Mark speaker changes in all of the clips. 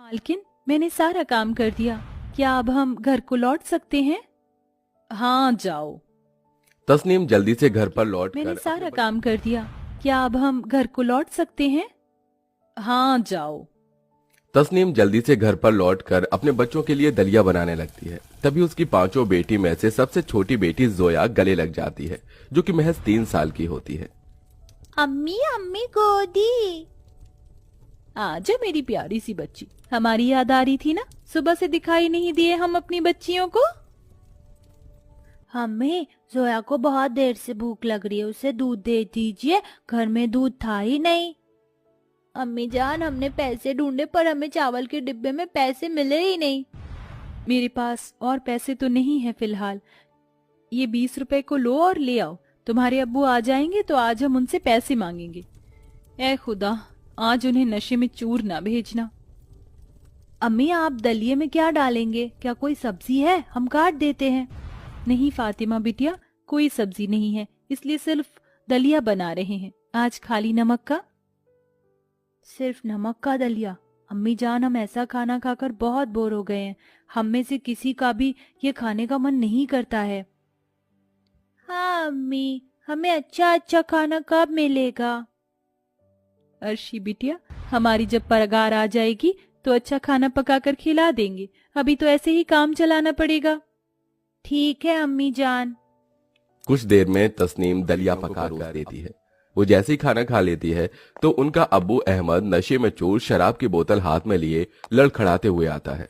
Speaker 1: मालकिन, मैंने सारा काम कर दिया। क्या अब हम घर को लौट सकते हैं? हाँ, जाओ।
Speaker 2: तस्नीम जल्दी से घर पर लौट
Speaker 1: मैंने
Speaker 2: कर
Speaker 1: सारा काम कर दिया। क्या अब हम घर को लौट सकते हैं? हाँ, जाओ।
Speaker 2: तस्नीम जल्दी से घर पर लौटकर अपने बच्चों के लिए दलिया बनाने लगती है। तभी उसकी पांचों बेटी में से सबसे छोटी बेटी जोया गले लग जाती है, जो कि महज 3 साल की होती है।
Speaker 1: अम्मी अम्मी गोदी। आजा मेरी प्यारी सी बच्ची, हमारी याद आ रही थी ना? सुबह से दिखाई नहीं दिए हम अपनी बच्चियों को। हमें जोया को बहुत देर से भूख लग रही है, उसे दूध दे दीजिए, घर में दूध था ही नहीं। अम्मी जान, हमने पैसे ढूंढे पर हमें चावल के डिब्बे में पैसे मिले ही नहीं। मेरे पास और पैसे तो नहीं है फिलहाल। ये 20 रुपए को लो और ले आओ। तुम्हारे अब्बू आ जाएंगे तो आज हम उनसे पैसे मांगेंगे। ऐ खुदा, आज उन्हें नशे में चूर ना भेजना। अम्मी, आप दलिये में क्या डालेंगे? क्या कोई सब्जी है? हम काट देते हैं। नहीं फातिमा बिटिया, कोई सब्जी नहीं है, इसलिए सिर्फ दलिया बना रहे हैं। आज खाली नमक का। सिर्फ नमक का दलिया? अम्मी जान, हम ऐसा खाना खाकर बहुत बोर हो गए हैं। हम में से किसी का भी ये खाने का मन नहीं करता है। हाँ अम्मी, हमें अच्छा अच्छा खाना कब मिलेगा? अर्शी बिटिया, हमारी जब पगार आ जाएगी तो अच्छा खाना पकाकर खिला देंगे। अभी तो ऐसे ही काम चलाना पड़ेगा। ठीक है अम्मी जान।
Speaker 2: कुछ देर में तस्नीम दलिया पका कर देती है। वो जैसे ही खाना खा लेती है तो उनका अब्बू अहमद नशे में चूर शराब की बोतल हाथ में लिए लड़खड़ाते हुए आता है।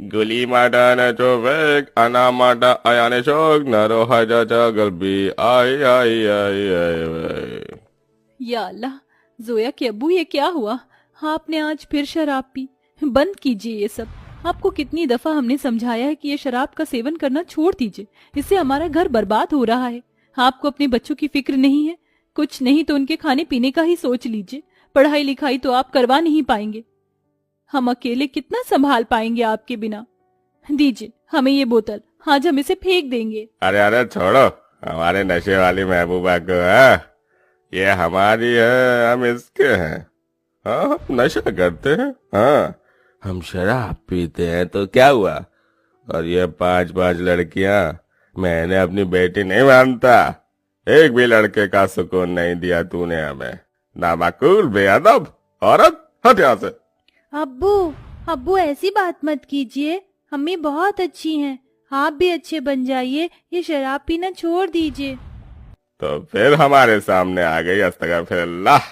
Speaker 3: गुली माडा ने चोवेक अना माडा आयाने शोक नरो हाजा गलबी आई आई आई आई।
Speaker 1: या अल्लाह, जोया के अब्बू, ये क्या हुआ? आपने आज फिर शराब पी। बंद कीजिए ये सब। आपको कितनी दफा हमने समझाया है कि ये शराब का सेवन करना छोड़ दीजिए, इससे हमारा घर बर्बाद हो रहा है। आपको अपने बच्चों की फिक्र नहीं है? कुछ नहीं तो उनके खाने पीने का ही सोच लीजिए। पढ़ाई लिखाई तो आप करवा नहीं पाएंगे। हम अकेले कितना संभाल पाएंगे आपके बिना? दीजिए हमें ये बोतल, आज हम इसे फेंक देंगे।
Speaker 3: अरे अरे छोड़ो, हमारे नशे वाली महबूबा को है, ये हमारी है, हम इसके हैं। हाँ, हम नशा करते हैं। हाँ, हम शराब पीते हैं तो क्या हुआ? और ये 5-5 लड़कियां, मैंने अपनी बेटी नहीं मानता। एक भी लड़के का सुकून नहीं दिया तूने हमें। नामाकूल, बेअदब औरत, हट यहाँ से।
Speaker 1: अब्बू अब्बू, ऐसी बात मत कीजिए। अम्मी बहुत अच्छी हैं, आप भी अच्छे बन जाइए। ये शराब पीना छोड़ दीजिए।
Speaker 3: तो फिर हमारे सामने आ गई, अस्तगफिरुल्लाह।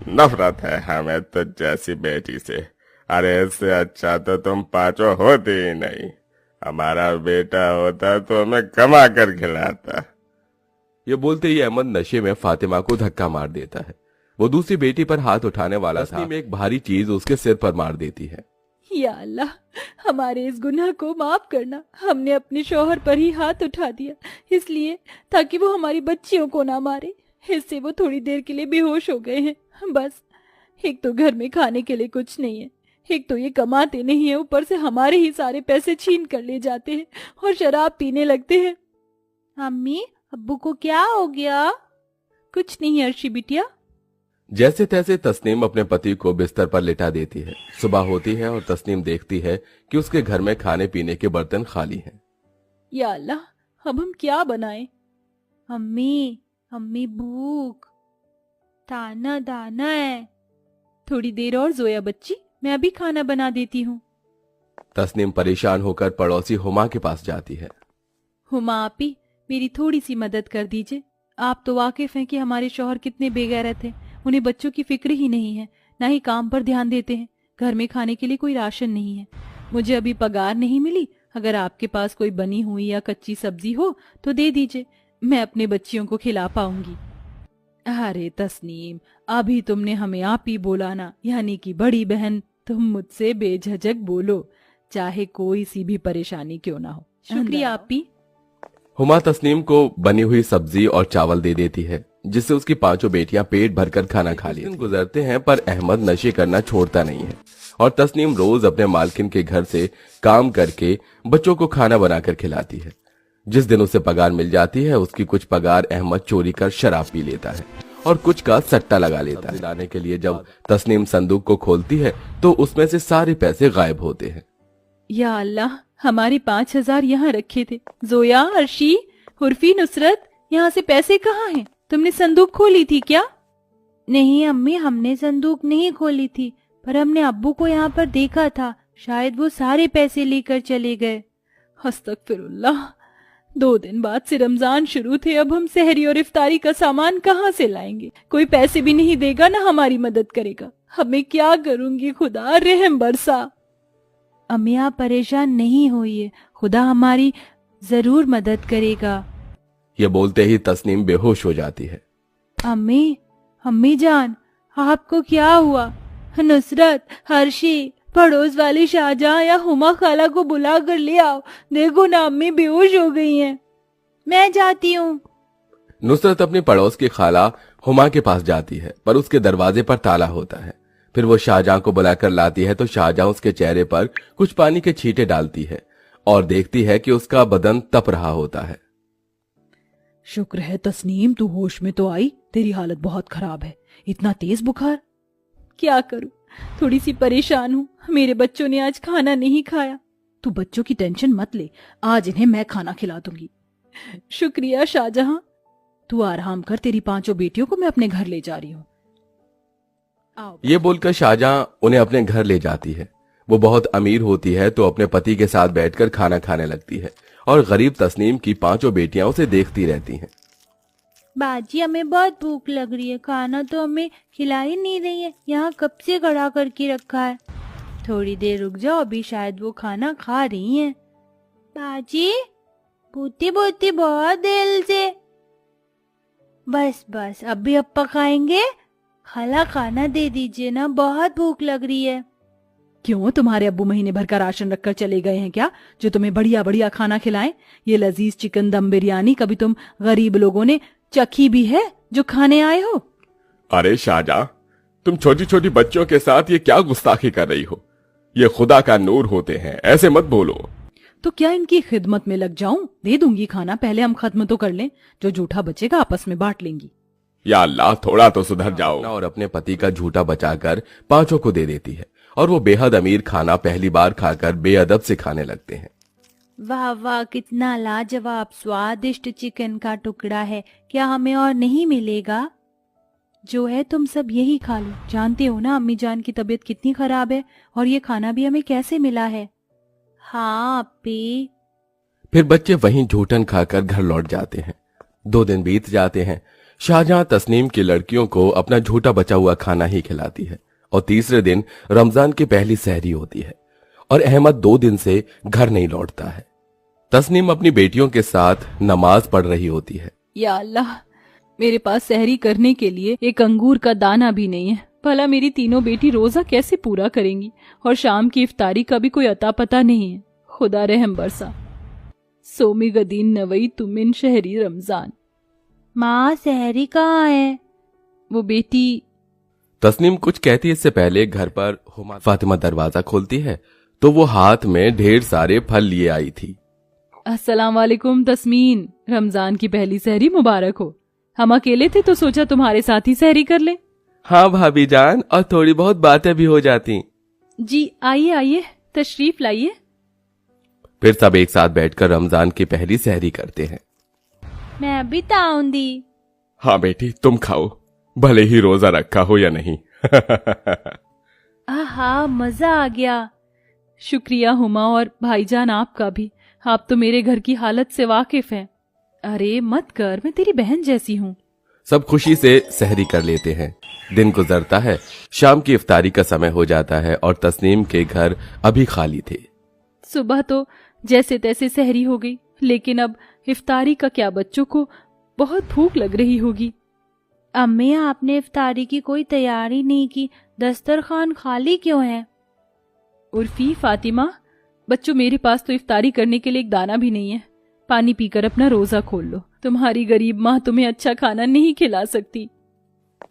Speaker 3: नफरत है हमें तो जैसी बेटी से। अरे इससे अच्छा तो तुम पांचों होती ही नहीं। हमारा बेटा होता तो हमें कमा कर खिलाता।
Speaker 2: ये बोलते ही अहमद नशे में फातिमा को धक्का मार देता है। वो दूसरी बेटी पर हाथ उठाने वाला था, एक भारी चीज उसके सिर पर मार देती है।
Speaker 1: या अल्लाह, हमारे इस गुनाह को माफ करना। हमने अपने शौहर पर ही हाथ उठा दिया, इसलिए ताकि वो हमारी बच्चियों को ना मारे। इससे वो थोड़ी देर के लिए बेहोश हो गए हैं। बस, एक तो घर में खाने के लिए कुछ नहीं है, एक तो ये कमाते नहीं है, ऊपर से हमारे ही सारे पैसे छीन कर ले जाते हैं और शराब पीने लगते हैं। अम्मी, अब्बू को क्या हो गया? कुछ नहीं अर्शी बिटिया।
Speaker 2: जैसे तैसे तस्नीम अपने पति को बिस्तर पर लिटा देती है। सुबह होती है और तस्नीम देखती है कि उसके घर में खाने पीने के बर्तन खाली हैं।
Speaker 1: या अल्लाह, अब हम क्या बनाएं? अम्मी अम्मी, भूख, ताना दाना है। थोड़ी देर और जोया बच्ची, मैं अभी खाना बना देती हूँ।
Speaker 2: तस्नीम परेशान होकर पड़ोसी हुमा के पास जाती है।
Speaker 1: हुमा आपी, मेरी थोड़ी सी मदद कर दीजिए। आप तो वाकिफ हैं कि हमारे शौहर कितने बेगैरत हैं। उन्हें बच्चों की फिक्र ही नहीं है, ना ही काम पर ध्यान देते हैं। घर में खाने के लिए कोई राशन नहीं है। मुझे अभी पगार नहीं मिली। अगर आपके पास कोई बनी हुई या कच्ची सब्जी हो तो दे दीजिए, मैं अपने बच्चियों को खिला पाऊंगी। अरे तस्नीम, अभी तुमने हमें आप ही बोला ना, यानी कि बड़ी बहन, तुम मुझसे बेझिझक बोलो, चाहे कोई सी भी परेशानी क्यों ना हो। शुक्रिया आपी।
Speaker 2: हुमा तस्नीम को बनी हुई सब्जी और चावल दे देती है, जिससे उसकी पांचों बेटियां पेट भरकर खाना खा लेती हैं। गुजरते हैं पर अहमद नशे करना छोड़ता नहीं है और तस्नीम रोज अपने मालकिन के घर से काम करके बच्चों को खाना बनाकर खिलाती है। जिस दिन उसे पगार मिल जाती है, उसकी कुछ पगार अहमद चोरी कर शराब पी लेता है और कुछ का सट्टा लगा लेता है। लाने के लिए जब तस्नीम संदूक को खोलती है तो उसमें से सारे पैसे गायब होते हैं।
Speaker 1: या अल्लाह, हमारे 5,000 यहाँ रखे थे। जोया, अर्शी, उर्फी, नुसरत, यहाँ से पैसे कहाँ हैं? तुमने संदूक खोली थी क्या? नहीं अम्मी, हमने संदूक नहीं खोली थी, पर हमने अब्बू को यहाँ पर देखा था। शायद वो सारे पैसे लेकर चले गए। अस्तगफिरुल्लाह, 2 दिन बाद से रमजान शुरू थे, अब हम सहरी और इफ्तारी का सामान कहाँ से लाएंगे? कोई पैसे भी नहीं देगा, ना हमारी मदद करेगा। हमें क्या करूंगी? खुदा रहम बरसा। अम्मी आप परेशान नहीं होइए, खुदा हमारी जरूर मदद करेगा।
Speaker 2: ये बोलते ही तस्नीम बेहोश हो जाती है।
Speaker 1: अम्मी जान, आपको क्या हुआ? नुसरत, हर्षी, पड़ोस वाली शाहजहां या हुमा खाला को बुला कर ले आओ। देखो ना, अम्मी बेहोश हो गई हैं। मैं जाती हूँ।
Speaker 2: नुसरत अपनी पड़ोस की खाला हुमा के पास जाती है, पर उसके दरवाजे पर ताला होता है। फिर वो शाहजहां को बुलाकर लाती है तो शाहजहां उसके चेहरे पर कुछ पानी के छींटे डालती है और देखती है कि उसका बदन तप रहा होता है।
Speaker 1: शुक्र है तस्नीम, तू होश में तो आई। तेरी हालत बहुत खराब है। इतना तेज बुखार। क्या करूं, थोड़ी सी परेशान हूँ। मेरे बच्चों ने आज खाना नहीं खाया। तू बच्चों की टेंशन मत ले, आज इन्हें मैं खाना खिला दूंगी। शुक्रिया शाहजहां। तू आराम कर, तेरी 5 बेटियों को मैं अपने घर ले जा रही हूँ।
Speaker 2: ये बोलकर शाहजहां उन्हें अपने घर ले जाती है। वो बहुत अमीर होती है तो अपने पति के साथ बैठकर खाना खाने लगती है और गरीब तस्नीम की 5 बेटियां उसे देखती रहती हैं। बाजी, हमें बहुत भूख लग रही है, खाना तो हमें खिला ही नहीं रही है। यहाँ कब से खड़ा करके रखा है। थोड़ी देर रुक जाओ, अभी शायद वो खाना खा रही हैं। बाजी, पूती पूती बहुत देर से। बस अभी अप्पा खाएंगे। खाला खाना दे दीजिए ना, बहुत भूख लग रही है। क्यों, तुम्हारे अब्बू महीने भर का राशन रखकर चले गए हैं क्या, जो तुम्हें बढ़िया बढ़िया खाना खिलाएं? ये लजीज चिकन दम बिरयानी कभी तुम गरीब लोगों ने चखी भी है जो खाने आए हो?
Speaker 3: अरे शाहजहां, तुम छोटी छोटी बच्चों के साथ ये क्या गुस्ताखी कर रही हो? ये खुदा का नूर होते हैं, ऐसे मत बोलो।
Speaker 1: तो क्या इनकी खिदमत में लग जाऊं? दे दूंगी खाना, पहले हम खत्म तो कर लें। जो झूठा बचेगा आपस में बांट लेंगी।
Speaker 3: या अल्लाह, थोड़ा तो सुधर जाओ।
Speaker 2: और अपने पति का झूठा बचाकर 5 को दे देती है और वो बेहद अमीर खाना पहली बार खाकर बेअदब से खाने लगते हैं।
Speaker 1: वाह वाह, कितना लाजवाब स्वादिष्ट चिकन का टुकड़ा है। क्या हमें और नहीं मिलेगा? जो है तुम सब यही खा लो। जानते हो ना अम्मी जान की तबीयत कितनी खराब है, और ये खाना भी हमें कैसे मिला है। हाँ अप्पी।
Speaker 2: फिर बच्चे वहीं झूठन खाकर घर लौट जाते हैं। 2 दिन बीत जाते हैं। शाहजहां तस्नीम की लड़कियों को अपना झूठा बचा हुआ खाना ही खिलाती है और तीसरे दिन रमजान की पहली सहरी होती है और अहमद 2 दिन से घर नहीं लौटता है। तस्नीम अपनी बेटियों के साथ नमाज पढ़ रही होती है।
Speaker 1: या अल्लाह, मेरे पास सहरी करने के लिए एक अंगूर का दाना भी नहीं है। भला मेरी तीनों बेटी रोजा कैसे पूरा करेंगी? और शाम की इफ्तारी का भी कोई अता पता नहीं है। खुदा रहम बरसा। सोमी गदीन नवई तुमिन शहरी रमजान। माँ, सहरी कहाँ है? वो बेटी।
Speaker 2: तस्नीम कुछ कहती इससे पहले घर पर हुमा फातिमा दरवाजा खोलती है तो वो हाथ में ढेर सारे फल लिए आई थी।
Speaker 1: अस्सलाम वालेकुम तस्मीन, रमजान की पहली सहरी मुबारक हो। हम अकेले थे तो सोचा तुम्हारे साथ ही सहरी कर ले।
Speaker 2: हाँ भाभी जान, और थोड़ी बहुत बातें भी हो जाती।
Speaker 1: जी आइए आइए, तशरीफ लाइए।
Speaker 2: फिर सब एक साथ बैठकर रमजान की पहली सहरी करते हैं।
Speaker 1: मैं भी ताऊंदी।
Speaker 3: हाँ बेटी, तुम खाओ, भले ही रोजा रखा हो या नहीं।
Speaker 1: आहा, मजा आ गया। शुक्रिया हुमा और भाईजान आपका भी। आप तो मेरे घर की हालत से वाकिफ हैं। अरे मत कर, मैं तेरी बहन जैसी हूँ।
Speaker 2: सब खुशी से सहरी कर लेते हैं। दिन गुजरता है, शाम की इफ्तारी का समय हो जाता है और तस्नीम के घर अभी खाली थे।
Speaker 1: सुबह तो जैसे तैसे सहरी हो गई, लेकिन अब इफ्तारी का क्या? बच्चों को बहुत भूख लग रही होगी। अम्मी, आपने इफ्तारी की कोई तैयारी नहीं की, दस्तरखान खाली क्यों है? उर्फी, फातिमा, बच्चों मेरे पास तो इफ्तारी करने के लिए एक दाना भी नहीं है। पानी पीकर अपना रोजा खोल लो। तुम्हारी गरीब माँ तुम्हें अच्छा खाना नहीं खिला सकती।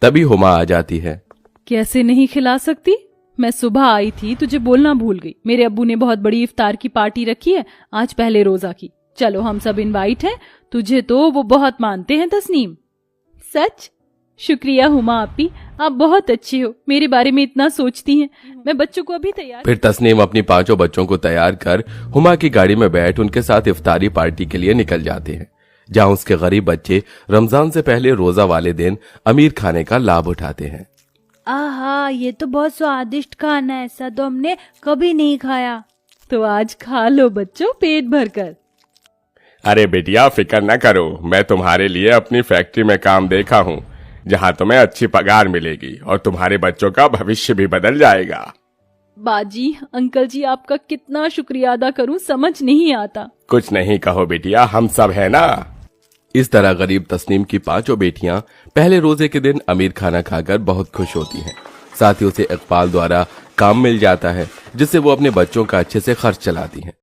Speaker 2: तभी हुमा आ जाती है।
Speaker 1: कैसे नहीं खिला सकती? मैं सुबह आई थी, तुझे बोलना भूल गई। मेरे अब्बू ने बहुत बड़ी इफ्तार की पार्टी रखी है आज, पहले रोजा की। चलो हम सब इनवाइट हैं। तुझे तो वो बहुत मानते हैं तस्नीम। सच?
Speaker 4: शुक्रिया हुमा आपी, आप बहुत अच्छी हो, मेरे बारे में इतना सोचती हैं। मैं बच्चों को अभी तैयार।
Speaker 2: फिर तस्नीम अपनी 5 बच्चों को तैयार कर हुमा की गाड़ी में बैठ उनके साथ इफ्तारी पार्टी के लिए निकल जाते हैं, जहां उसके गरीब बच्चे रमजान से पहले रोजा वाले दिन अमीर खाने का लाभ उठाते हैं।
Speaker 1: आहा, ये तो बहुत स्वादिष्ट खाना है, ऐसा तो हमने कभी नहीं खाया।
Speaker 4: तो आज खा लो बच्चों, पेट भर कर।
Speaker 3: अरे बेटिया फिक्र न करो, मैं तुम्हारे लिए अपनी फैक्ट्री में काम देखा हूँ, जहाँ तुम्हें अच्छी पगार मिलेगी और तुम्हारे बच्चों का भविष्य भी बदल जाएगा।
Speaker 4: बाजी, अंकल जी आपका कितना शुक्रिया अदा करूं, समझ नहीं आता।
Speaker 3: कुछ नहीं कहो बेटिया, हम सब है ना।
Speaker 2: इस तरह गरीब तस्नीम की 5 बेटियां पहले रोजे के दिन अमीर खाना खाकर बहुत खुश होती हैं। साथ ही उसे इकबाल द्वारा काम मिल जाता है, जिससे वो अपने बच्चों का अच्छे से खर्च चलाती हैं।